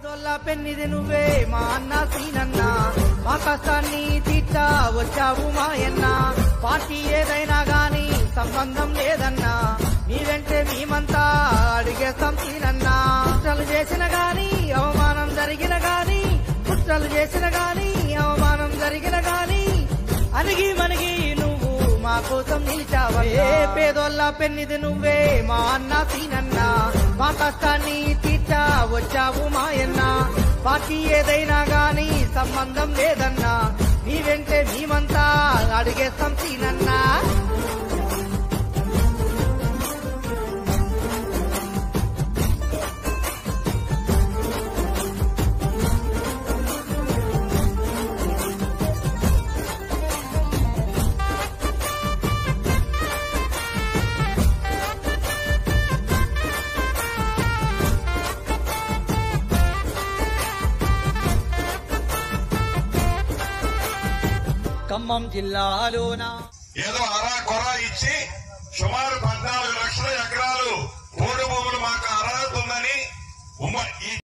పేదోళ్ళ పెన్నిది నువ్వే మా అన్న సీనన్న, మా కష్టాన్ని తీర్చా వచ్చావు మాయన్న. పార్టీ ఏదైనా గాని సంబంధం లేదన్నా, నీ వెంటే మేమంతా అడిగేస్తాం సీనన్నా. కుట్రలు చేసిన గాని అవమానం జరిగిన గాని, కుట్రలు చేసిన గాని అవమానం జరిగిన గాని, అణిగి మణిగి నువ్వు మా కోసం నిలిచావే. పేదోళ్ళ పెన్నిది నువ్వే మా అన్న సీనన్న, మా కష్టాన్ని తీర్చా వచ్చావు మాయన్న. పార్టీ ఏదైనా గాని సంబంధం లేదన్నా, నీ వెంటే మేమంతా అడిగేస్తాం సీనన్నా. ఖమ్మం జిల్లాలోన ఏదో అరా కొర ఇచ్చి సుమారు